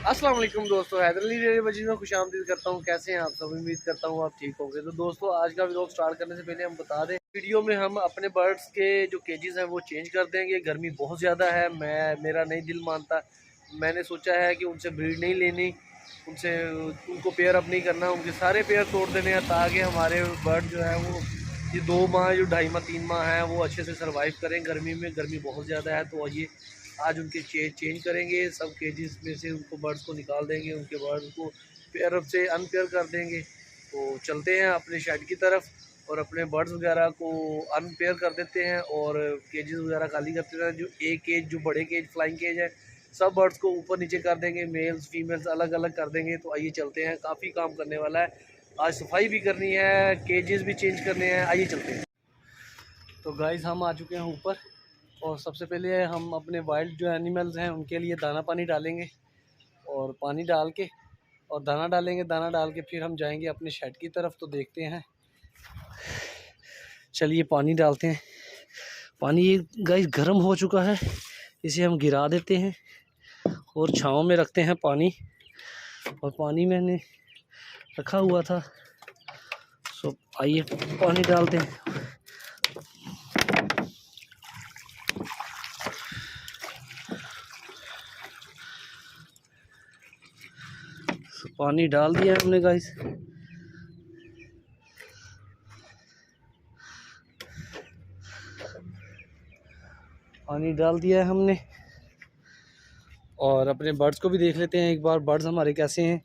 अस्सलाम वालेकुम दोस्तों, हैदरअली डेयरी मजीद में खुशामदीद करता हूँ। कैसे हैं आप सब? उम्मीद करता हूँ आप ठीक होंगे। तो दोस्तों, आज का व्लॉग स्टार्ट करने से पहले हम बता दें, वीडियो में हम अपने बर्ड्स के जो केजेस हैं वो चेंज कर देंगे। गर्मी बहुत ज़्यादा है, मेरा नहीं दिल मानता। मैंने सोचा है कि उनसे ब्रीड नहीं लेनी, उनको पेयर अप नहीं करना, उनके सारे पेयर तोड़ देने हैं ताकि हमारे बर्ड जो है वो ये 2 माह जो 2.5 माह 3 माह है वो अच्छे से सर्वाइव करें। गर्मी में गर्मी बहुत ज़्यादा है, तो ये आज उनके चेंज करेंगे। सब केजेस में से उनको बर्ड्स को निकाल देंगे, उनके बर्ड्स को पेयर से अनपेयर कर देंगे। तो चलते हैं अपने शेड की तरफ और अपने बर्ड्स वगैरह को अनपेयर कर देते हैं और केजेस वगैरह खाली करते हैं। जो एक केज, जो बड़े केज फ्लाइंग केज है, सब बर्ड्स को ऊपर नीचे कर देंगे, मेल्स फीमेल्स अलग अलग कर देंगे। तो आइए चलते हैं, काफ़ी काम करने वाला है आज। सफाई भी करनी है, केजेस भी चेंज करने हैं। आइए चलते हैं। तो गाइस, हम आ चुके हैं ऊपर और सबसे पहले हम अपने वाइल्ड जो एनिमल्स हैं उनके लिए दाना पानी डालेंगे और पानी डाल के और दाना डालेंगे। दाना डाल के फिर हम जाएंगे अपने शेड की तरफ। तो देखते हैं, चलिए पानी डालते हैं। पानी गाइस गर्म हो चुका है, इसे हम गिरा देते हैं और छांव में रखते हैं पानी। और पानी मैंने रखा हुआ था, सो आइए पानी डालते हैं। पानी डाल दिया हमने गाइस। पानी डाल दिया है हमने और अपने बर्ड्स को भी देख लेते हैं एक बार। बर्ड्स हमारे कैसे हैं,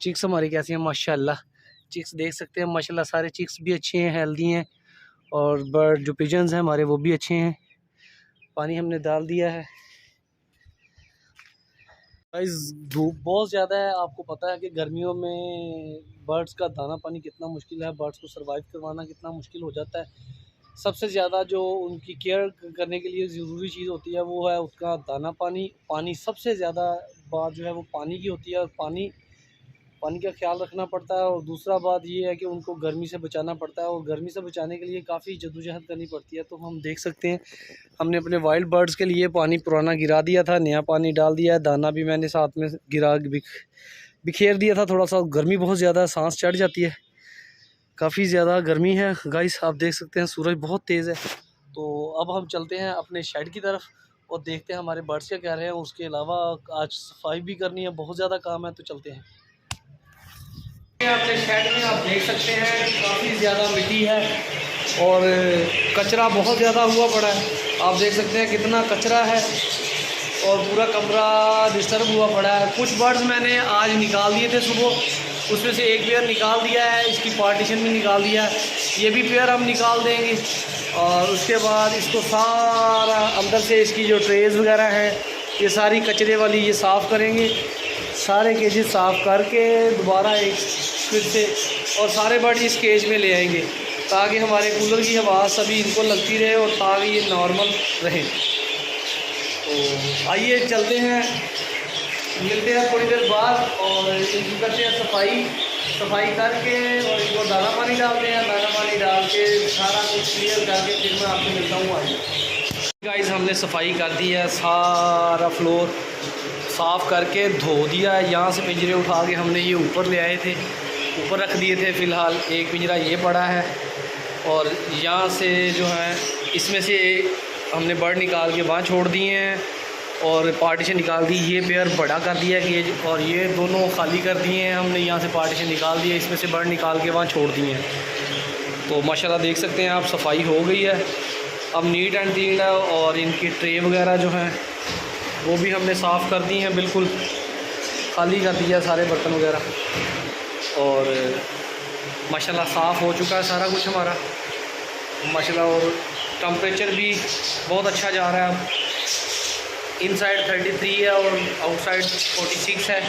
चिक्स हमारे कैसे हैं। माशाल्लाह चिक्स देख सकते हैं, माशाल्लाह सारे चिक्स भी अच्छे हैं, हेल्दी हैं। और बर्ड जो पिजन्स हैं हमारे वो भी अच्छे हैं। पानी हमने डाल दिया है गाइस। धूप बहुत ज़्यादा है, आपको पता है कि गर्मियों में बर्ड्स का दाना पानी कितना मुश्किल है, बर्ड्स को सर्वाइव करवाना कितना मुश्किल हो जाता है। सबसे ज़्यादा जो उनकी केयर करने के लिए ज़रूरी चीज़ होती है वो है उसका दाना पानी। पानी सबसे ज़्यादा बात जो है वो पानी की होती है और पानी का ख्याल रखना पड़ता है। और दूसरा बात ये है कि उनको गर्मी से बचाना पड़ता है और गर्मी से बचाने के लिए काफ़ी जद्दोजहद करनी पड़ती है। तो हम देख सकते हैं, हमने अपने वाइल्ड बर्ड्स के लिए पानी पुराना गिरा दिया था, नया पानी डाल दिया है। दाना भी मैंने साथ में बिखेर दिया था। थोड़ा सा गर्मी बहुत ज़्यादा, सांस चढ़ जाती है, काफ़ी ज़्यादा गर्मी है गाइस। आप देख सकते हैं सूरज बहुत तेज़ है। तो अब हम चलते हैं अपने शेड की तरफ और देखते हैं हमारे बर्ड्स क्या कह रहे हैं। उसके अलावा आज सफाई भी करनी है, बहुत ज़्यादा काम है। तो चलते हैं अपने शेड में। आप देख सकते हैं काफ़ी ज़्यादा मिट्टी है और कचरा बहुत ज़्यादा हुआ पड़ा है। आप देख सकते हैं कितना कचरा है और पूरा कमरा डिस्टर्ब हुआ पड़ा है। कुछ बर्ड्स मैंने आज निकाल दिए थे सुबह, उसमें से एक पेयर निकाल दिया है, इसकी पार्टीशन भी निकाल दिया है। ये भी पेयर हम निकाल देंगे और उसके बाद इसको सारा अंदर से इसकी जो ट्रेज वगैरह हैं ये सारी कचरे वाली ये साफ़ करेंगे। सारे केजेस साफ़ करके दोबारा एक फिर से और सारे बर्ड इस केज में ले आएंगे ताकि हमारे कूलर की हवा सभी इनको लगती रहे और ताकि ये नॉर्मल रहे। तो आइए चलते हैं, मिलते हैं थोड़ी देर बाद और इनकी करते हैं सफाई करके और इनको दाना पानी डालते हैं। दाना पानी डाल के सारा कुछ क्लियर करके फिर मैं आपसे मिलता हूँ। आइए गाइस, हमने सफाई कर दी है, सारा फ्लोर साफ़ करके धो दिया है। यहाँ से पिंजरे उठा के हमने ये ऊपर ले आए थे, ऊपर रख दिए थे। फ़िलहाल एक पिंजरा ये पड़ा है और यहाँ से जो है इसमें से हमने बर्ड निकाल के वहाँ छोड़ दिए हैं और पार्टीशन निकाल दी। ये पेयर बड़ा कर दिया केज और ये दोनों खाली कर दिए हैं हमने। यहाँ से पार्टीशन निकाल दिए, इसमें से बर्ड निकाल के वहाँ छोड़ दिए हैं। तो माशाल्लाह देख सकते हैं आप, सफाई हो गई है, अब नीट एंड क्लीन है। और इनकी ट्रे वगैरह जो हैं वो भी हमने साफ़ कर दी हैं, बिल्कुल खाली कर दिया सारे बर्तन वगैरह और माशाल्लाह साफ़ हो चुका है सारा कुछ हमारा माशाल्लाह। और टम्परेचर भी बहुत अच्छा जा रहा है। इनसाइड 33 है और आउटसाइड 46 है,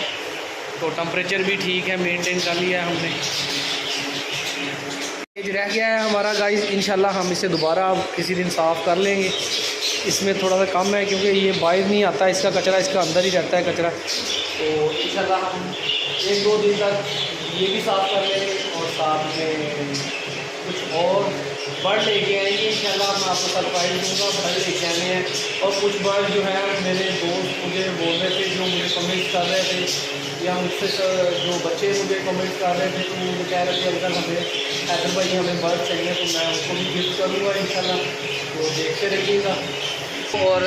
तो टम्परेचर भी ठीक है, मेंटेन कर लिया है हमने। रह गया है हमारा गाइस, इंशाल्लाह हम इसे दोबारा किसी दिन साफ़ कर लेंगे। इसमें थोड़ा सा कम है क्योंकि ये बाहर नहीं आता, इसका कचरा इसका अंदर ही रहता है कचरा। तो इंशाल्लाह हम 1-2 दिन तक ये भी साफ़ कर लेंगे और साथ में कुछ और बर्ड लेके आएंगे इंशाल्लाह। मैं आपको सरप्राइज़ दूँगा, बर्ड लेके आने हैं। और कुछ बर्ड जो है मेरे दोस्त मुझे बोल रहे थे, जो मुझे कमेंट कमेंट्स कर रहे थे, या मुझसे जो बच्चे मुझे कमेंट्स कर रहे थे, तो वो कह रहे थे अंकल हमें हैदर भाई हमें बर्ड चाहिए, तो मैं उनको भी गिफ्ट करूँगा इंशाल्लाह, तो देखते रहिएगा। और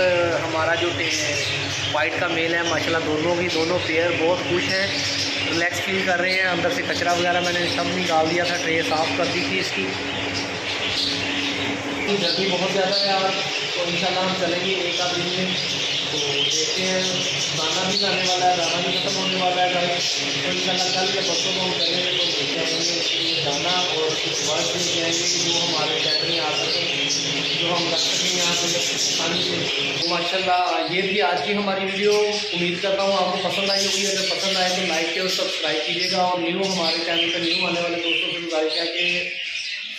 हमारा जो वाइट का मेल है माशाल्लाह दोनों पेयर बहुत खुश हैं, रिलैक्स फील कर रहे हैं। अंदर से कचरा वगैरह मैंने सब निकाल दिया था, ट्रे साफ़ कर दी थी इसकी। गर्मी बहुत ज़्यादा है आज, तो इंशाल्लाह हम चलेंगे एक आध दिन में, तो देखते हैं। दाना भी आने वाला है, दाना भी खत्म होने वाला है गाइस, तो इंशाल्लाह कल या परसों को हम चलेंगे, तो देखते आएंगे दाना और कुछ वर्ड भी जाएंगे कि जो हमारे शहर में आ सके, जो हम रख सकें यहाँ पर आसानी से। तो माशाल्लाह ये थी आज की हमारी वीडियो। उम्मीद करता हूँ आपको पसंद आई होगी। अगर पसंद आए तो लाइक और सब्सक्राइब कीजिएगा, और न्यू हमारे चैनल पर न्यू आने वाले दोस्तों से गुजारिश है कि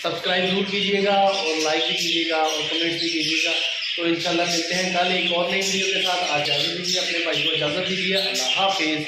सब्सक्राइब जरूर कीजिएगा, और लाइक भी कीजिएगा, और कमेंट्स भी कीजिएगा। तो इंशाल्लाह मिलते हैं कल एक और नई वीडियो के साथ। आज इजाज़त दीजिए, अपने भाई को इजाज़त दीजिए। अल्लाह हाफिज़।